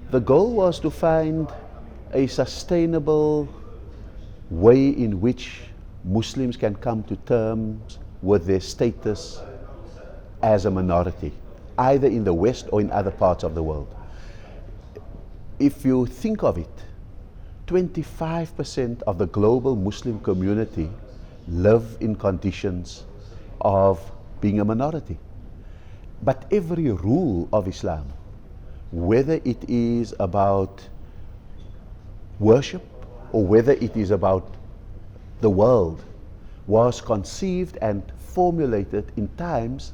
The goal was to find a sustainable way in which Muslims can come to terms with their status as a minority, either in the West or in other parts of the world. If you think of it, 25% of the global Muslim community live in conditions of being a minority. But every rule of Islam, whether it is about worship or whether it is about the world, was conceived and formulated in times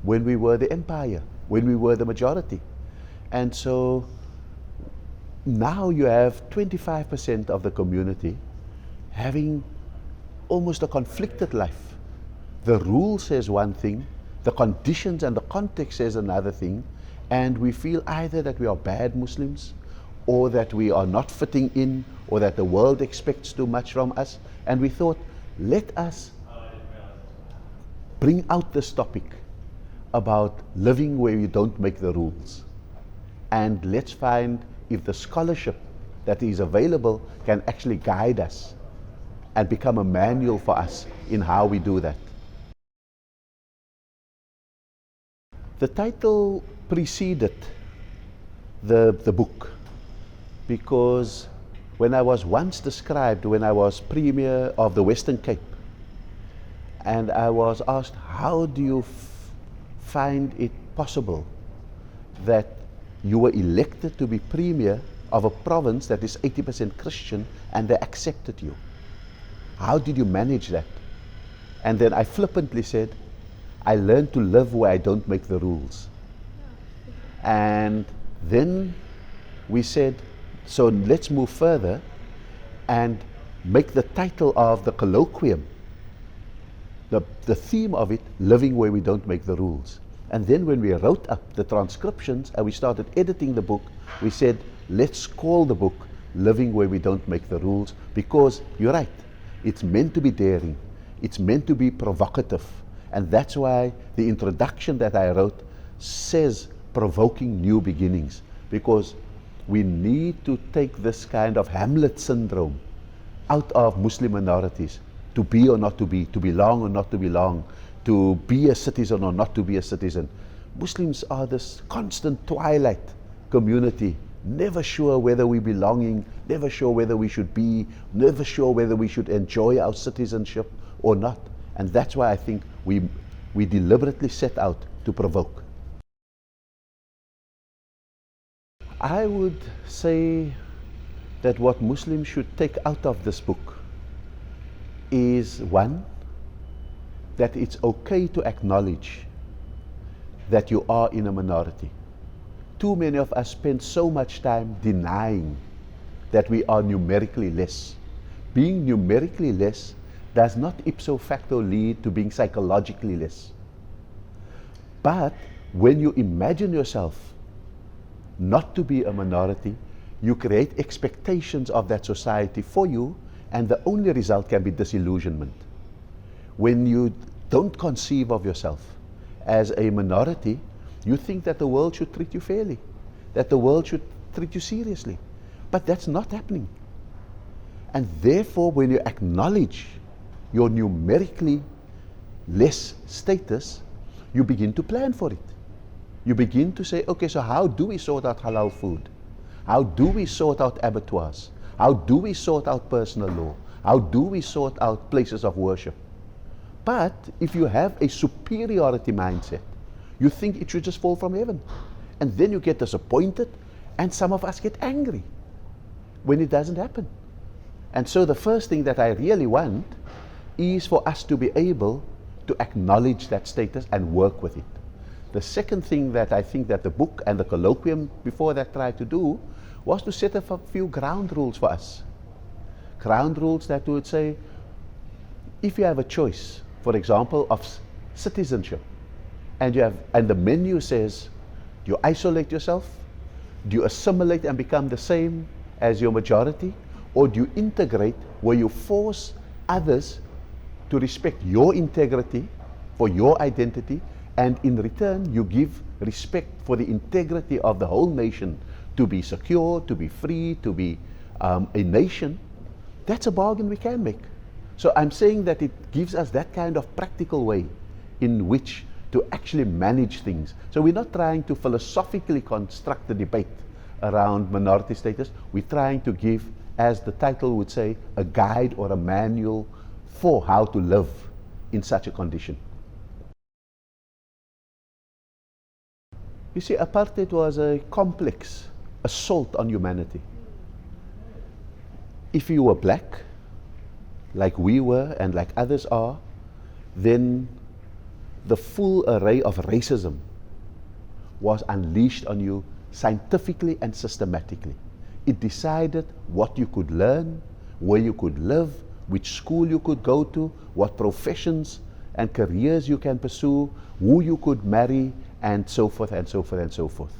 when we were the empire, when we were the majority. And so now you have 25% of the community having almost a conflicted life. The rule says one thing, the conditions and the context says another thing, and we feel either that we are bad Muslims, or that we are not fitting in, or that the world expects too much from us. And we thought, let us bring out this topic about living where you don't make the rules. And let's find if the scholarship that is available can actually guide us and become a manual for us in how we do that. The title preceded the book, because when I was once described, when I was Premier of the Western Cape, and I was asked, how do you find it possible that you were elected to be Premier of a province that is 80% Christian and they accepted you? How did you manage that? And then I flippantly said, I learned to live where I don't make the rules. And then we said, so let's move further and make the title of the colloquium, the theme of it, living where we don't make the rules. And then when we wrote up the transcriptions and we started editing the book, we said, let's call the book Living Where We Don't Make the Rules, because you're right, it's meant to be daring, it's meant to be provocative. And that's why the introduction that I wrote says provoking new beginnings, because we need to take this kind of Hamlet syndrome out of Muslim minorities, to be or not to be, to belong or not to belong, to be a citizen or not to be a citizen. Muslims are this constant twilight community, never sure whether we belonging, never sure whether we should be, never sure whether we should enjoy our citizenship or not. And that's why I think we deliberately set out to provoke. I would say that what Muslims should take out of this book is, one, that it's okay to acknowledge that you are in a minority. Too many of us spend so much time denying that we are numerically less. Being numerically less does not ipso facto lead to being psychologically less. But when you imagine yourself not to be a minority, you create expectations of that society for you, and the only result can be disillusionment. When you don't conceive of yourself as a minority, you think that the world should treat you fairly, that the world should treat you seriously. But that's not happening. And therefore, when you acknowledge your numerically less status, you begin to plan for it. You begin to say, okay, so how do we sort out halal food? How do we sort out abattoirs? How do we sort out personal law? How do we sort out places of worship? But if you have a superiority mindset, you think it should just fall from heaven. And then you get disappointed, and some of us get angry when it doesn't happen. And so the first thing that I really want is for us to be able to acknowledge that status and work with it. The second thing that I think that the book and the colloquium before that tried to do was to set up a few ground rules for us. Ground rules that would say, if you have a choice, for example, of citizenship, and the menu says, do you isolate yourself? Do you assimilate and become the same as your majority? Or do you integrate, where you force others to respect your integrity for your identity, and in return you give respect for the integrity of the whole nation to be secure, to be free, to be a nation, that's a bargain we can make. So I'm saying that it gives us that kind of practical way in which to actually manage things. So we're not trying to philosophically construct the debate around minority status. We're trying to give, as the title would say, a guide or a manual for how to live in such a condition. You see, apartheid was a complex assault on humanity. If you were black, like we were and like others are, then the full array of racism was unleashed on you scientifically and systematically. It decided what you could learn, where you could live, which school you could go to, what professions and careers you can pursue, who you could marry, and so forth and so forth and so forth.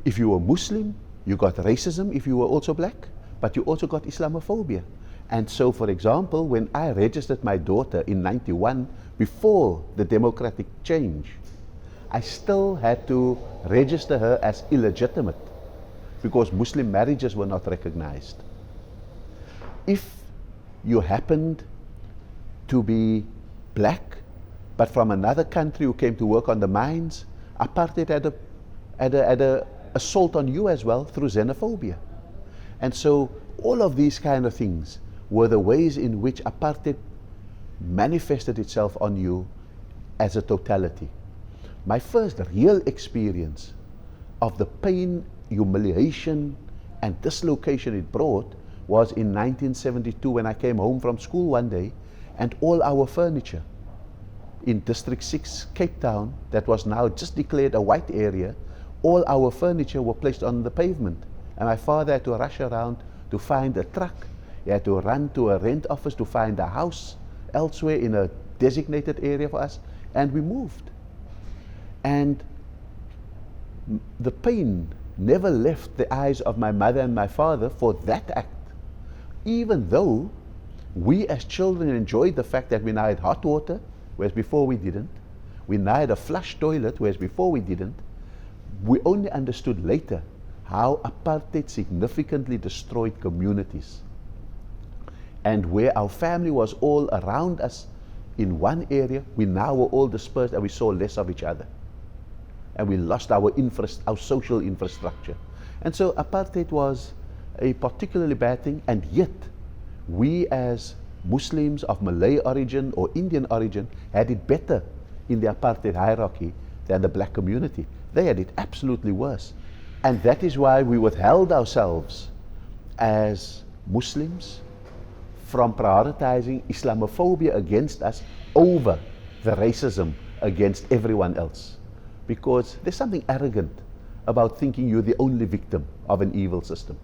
If you were Muslim, you got racism if you were also black, but you also got Islamophobia. And so, for example, when I registered my daughter in '91, before the democratic change, I still had to register her as illegitimate because Muslim marriages were not recognized. If you happened to be black, but from another country who came to work on the mines, apartheid had a assault on you as well through xenophobia. And so all of these kind of things were the ways in which apartheid manifested itself on you as a totality. My first real experience of the pain, humiliation, and dislocation it brought was in 1972 when I came home from school one day and all our furniture in District 6, Cape Town, that was now just declared a white area, all our furniture were placed on the pavement. And my father had to rush around to find a truck. He had to run to a rent office to find a house elsewhere in a designated area for us, and we moved. And the pain never left the eyes of my mother and my father for that act. Even though we as children enjoyed the fact that we now had hot water, whereas before we didn't. We now had a flush toilet, whereas before we didn't. We only understood later how apartheid significantly destroyed communities. And where our family was all around us in one area, we now were all dispersed and we saw less of each other. And we lost our social infrastructure. And so apartheid was a particularly bad thing, and yet we as Muslims of Malay origin or Indian origin had it better in the apartheid hierarchy than the black community. They had it absolutely worse. And that is why we withheld ourselves as Muslims from prioritizing Islamophobia against us over the racism against everyone else. Because there's something arrogant about thinking you're the only victim of an evil system.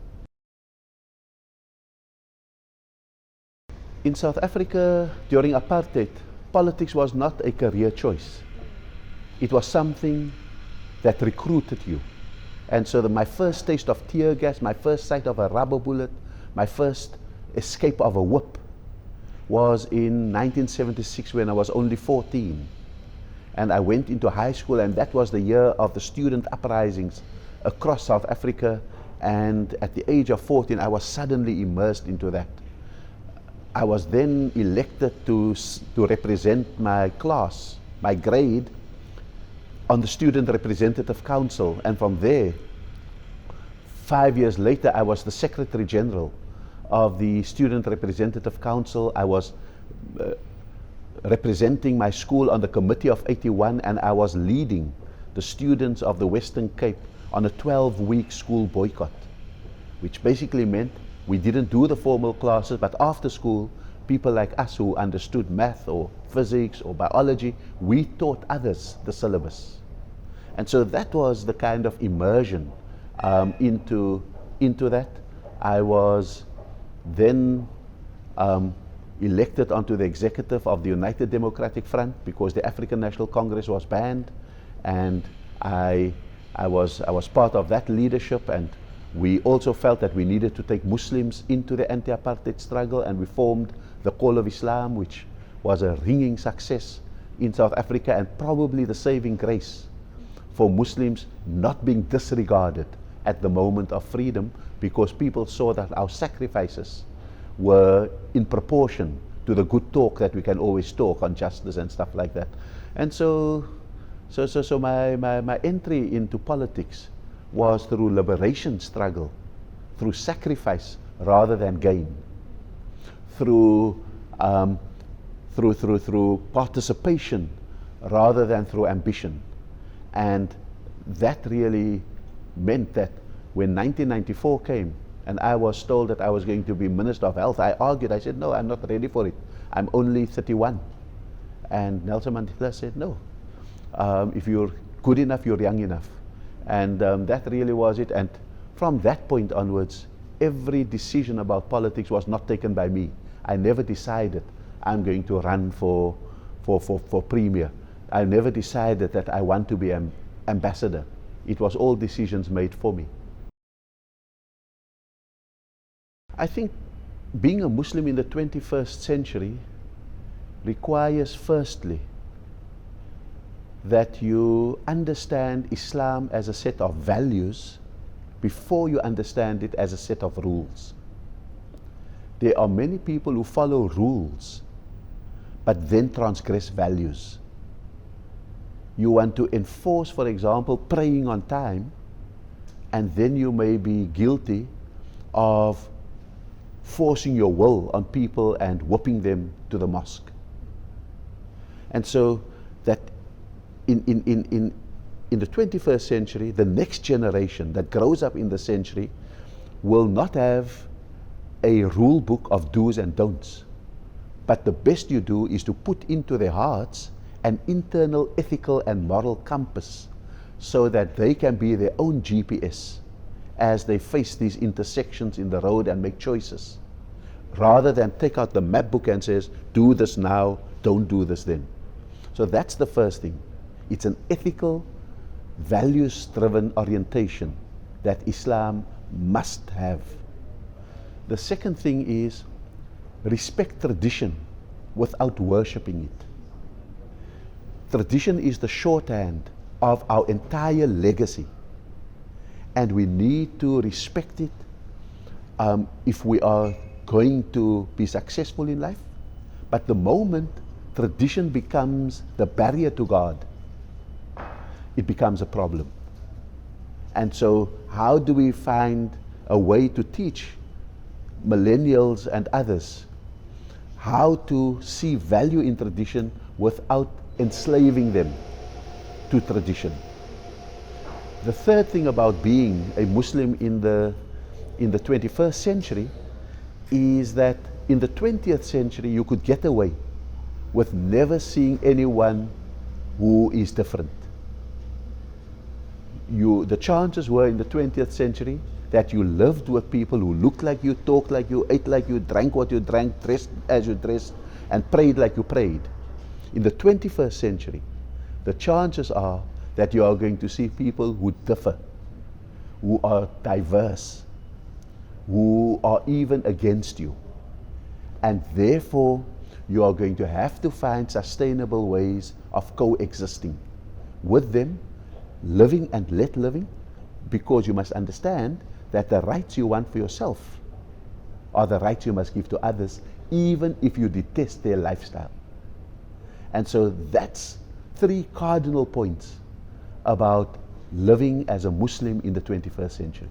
In South Africa, during apartheid, politics was not a career choice. It was something that recruited you. And so my first taste of tear gas, my first sight of a rubber bullet, my first escape of a whip was in 1976 when I was only 14. And I went into high school, and that was the year of the student uprisings across South Africa. And at the age of 14, I was suddenly immersed into that. I was then elected to represent my class, my grade, on the Student Representative Council. And from there, 5 years later, I was the Secretary General of the Student Representative Council. I was representing my school on the Committee of 81, and I was leading the students of the Western Cape on a 12-week school boycott, which basically meant we didn't do the formal classes, but after school, people like us who understood math or physics or biology, we taught others the syllabus. And so that was the kind of immersion into that. I was then elected onto the executive of the United Democratic Front because the African National Congress was banned, and I was part of that leadership, and we also felt that we needed to take Muslims into the anti-apartheid struggle, and we formed the Call of Islam, which was a ringing success in South Africa and probably the saving grace for Muslims not being disregarded at the moment of freedom, because people saw that our sacrifices were in proportion to the good talk that we can always talk on justice and stuff like that. And so my entry into politics was through liberation struggle, through sacrifice rather than gain, through participation rather than through ambition. And that really meant that when 1994 came and I was told that I was going to be Minister of Health, I argued. I said, no, I'm not ready for it. I'm only 31. And Nelson Mandela said, no, if you're good enough, you're young enough. And that really was it. And from that point onwards, every decision about politics was not taken by me. I never decided I'm going to run for Premier. I never decided that I want to be ambassador. It was all decisions made for me. I think being a Muslim in the 21st century requires, firstly, that you understand Islam as a set of values before you understand it as a set of rules. There are many people who follow rules but then transgress values. You want to enforce, for example, praying on time, and then you may be guilty of forcing your will on people and whooping them to the mosque. And so that in the 21st century, the next generation that grows up in the century will not have a rule book of do's and don'ts. But the best you do is to put into their hearts an internal ethical and moral compass so that they can be their own GPS as they face these intersections in the road and make choices, rather than take out the map book and says, do this now, don't do this then. So that's the first thing. It's an ethical, values-driven orientation that Islam must have. The second thing is respect tradition without worshipping it. Tradition is the shorthand of our entire legacy, and we need to respect it if we are going to be successful in life. But the moment tradition becomes the barrier to God, it becomes a problem. And so how do we find a way to teach millennials and others how to see value in tradition without enslaving them to tradition? The third thing about being a Muslim in the 21st century is that in the 20th century you could get away with never seeing anyone who is different. The chances were in the 20th century that you lived with people who looked like you, talked like you, ate like you, drank what you drank, dressed as you dressed, and prayed like you prayed. In the 21st century, the chances are that you are going to see people who differ, who are diverse, who are even against you. And therefore, you are going to have to find sustainable ways of coexisting with them, living and let living, because you must understand that the rights you want for yourself are the rights you must give to others, even if you detest their lifestyle. And so that's three cardinal points about living as a Muslim in the 21st century.